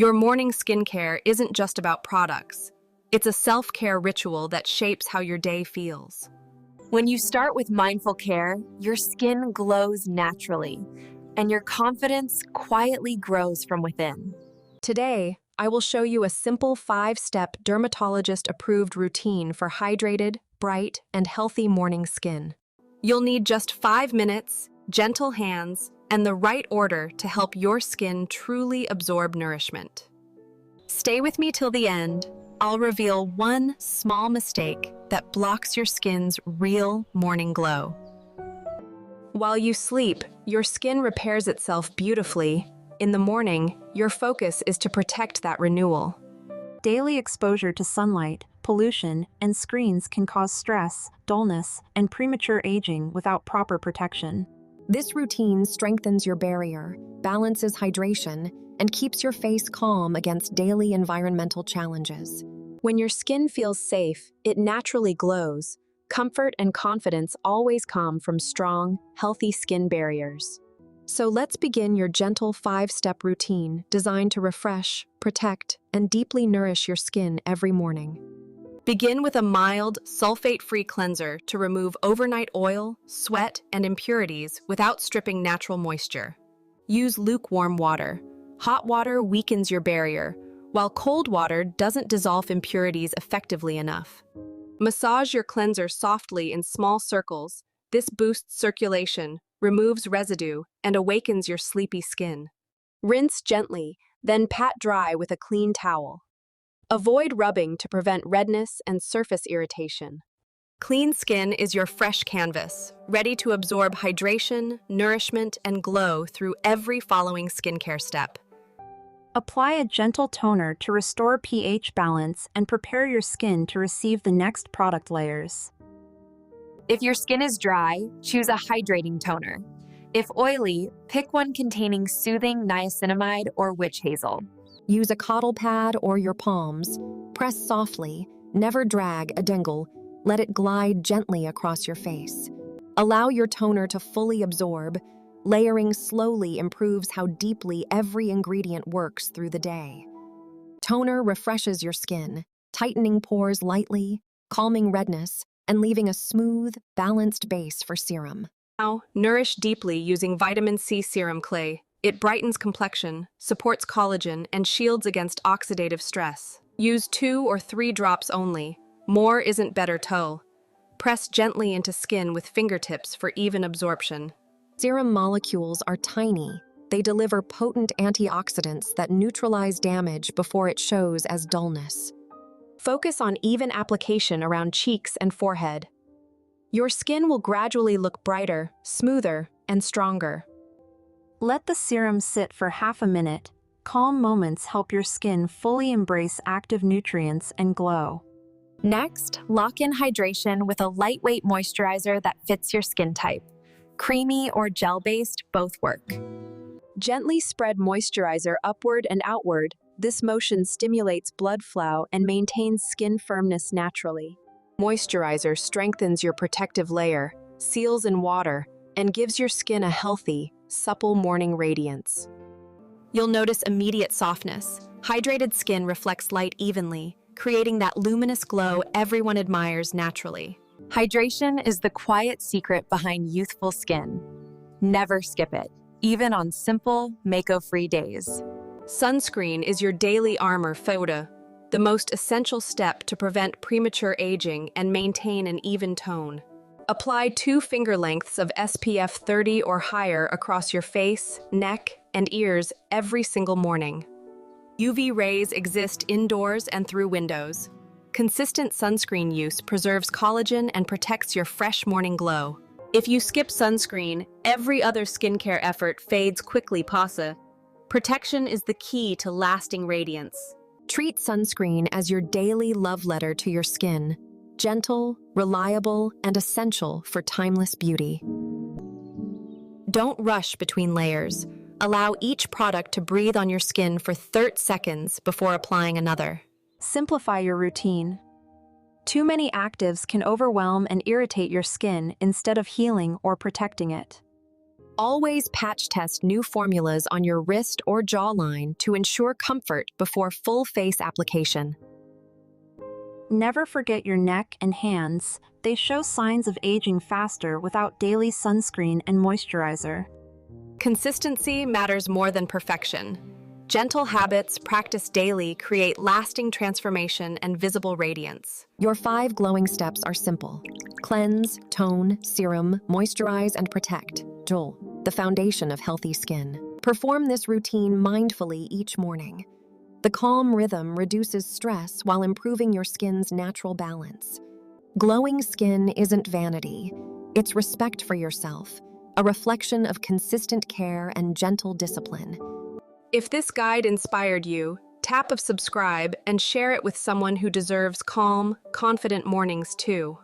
Your morning skincare isn't just about products. It's a self-care ritual that shapes how your day feels. When you start with mindful care, your skin glows naturally, and your confidence quietly grows from within. Today, I will show you a simple 5-step dermatologist-approved routine for hydrated, bright, and healthy morning skin. You'll need just 5 minutes, gentle hands, and the right order to help your skin truly absorb nourishment. Stay with me till the end. I'll reveal one small mistake that blocks your skin's real morning glow. While you sleep, your skin repairs itself beautifully. In the morning, your focus is to protect that renewal. Daily exposure to sunlight, pollution, and screens can cause stress, dullness, and premature aging without proper protection. This routine strengthens your barrier, balances hydration, and keeps your face calm against daily environmental challenges. When your skin feels safe, it naturally glows. Comfort and confidence always come from strong, healthy skin barriers. So let's begin your gentle 5-step routine designed to refresh, protect, and deeply nourish your skin every morning. Begin with a mild, sulfate-free cleanser to remove overnight oil, sweat, and impurities without stripping natural moisture. Use lukewarm water. Hot water weakens your barrier, while cold water doesn't dissolve impurities effectively enough. Massage your cleanser softly in small circles. This boosts circulation, removes residue, and awakens your sleepy skin. Rinse gently, then pat dry with a clean towel. Avoid rubbing to prevent redness and surface irritation. Clean skin is your fresh canvas, ready to absorb hydration, nourishment, and glow through every following skincare step. Apply a gentle toner to restore pH balance and prepare your skin to receive the next product layers. If your skin is dry, choose a hydrating toner. If oily, pick one containing soothing niacinamide or witch hazel. Use a cotton pad or your palms. Press softly, never drag a dangle. Let it glide gently across your face. Allow your toner to fully absorb. Layering slowly improves how deeply every ingredient works through the day. Toner refreshes your skin, tightening pores lightly, calming redness, and leaving a smooth, balanced base for serum. Now, nourish deeply using vitamin C serum clay. It brightens complexion, supports collagen, and shields against oxidative stress. Use 2 or 3 drops only. More isn't better toe. Press gently into skin with fingertips for even absorption. Serum molecules are tiny. They deliver potent antioxidants that neutralize damage before it shows as dullness. Focus on even application around cheeks and forehead. Your skin will gradually look brighter, smoother, and stronger. Let the serum sit for half a minute. Calm moments help your skin fully embrace active nutrients and glow. Next, lock in hydration with a lightweight moisturizer that fits your skin type. Creamy or gel-based, both work. Gently spread moisturizer upward and outward. This motion stimulates blood flow and maintains skin firmness naturally. Moisturizer strengthens your protective layer, seals in water, and gives your skin a healthy, supple morning radiance. You'll notice immediate softness. Hydrated skin reflects light evenly, creating that luminous glow everyone admires naturally. Hydration is the quiet secret behind youthful skin. Never skip it, even on simple, makeover-free days. Sunscreen is your daily armor photo, the most essential step to prevent premature aging and maintain an even tone. Apply 2 finger lengths of SPF 30 or higher across your face, neck, and ears every single morning. UV rays exist indoors and through windows. Consistent sunscreen use preserves collagen and protects your fresh morning glow. If you skip sunscreen, every other skincare effort fades quickly. Protection is the key to lasting radiance. Treat sunscreen as your daily love letter to your skin. Gentle, reliable, and essential for timeless beauty. Don't rush between layers. Allow each product to breathe on your skin for 30 seconds before applying another. Simplify your routine. Too many actives can overwhelm and irritate your skin instead of healing or protecting it. Always patch test new formulas on your wrist or jawline to ensure comfort before full face application. Never forget your neck and hands. They show signs of aging faster without daily sunscreen and moisturizer. Consistency matters more than perfection. Gentle habits practiced daily create lasting transformation and visible radiance. Your 5 glowing steps are simple. Cleanse, tone, serum, moisturize, and protect. Joel, the foundation of healthy skin. Perform this routine mindfully each morning. The calm rhythm reduces stress while improving your skin's natural balance. Glowing skin isn't vanity. It's respect for yourself, a reflection of consistent care and gentle discipline. If this guide inspired you, tap of subscribe and share it with someone who deserves calm, confident mornings too.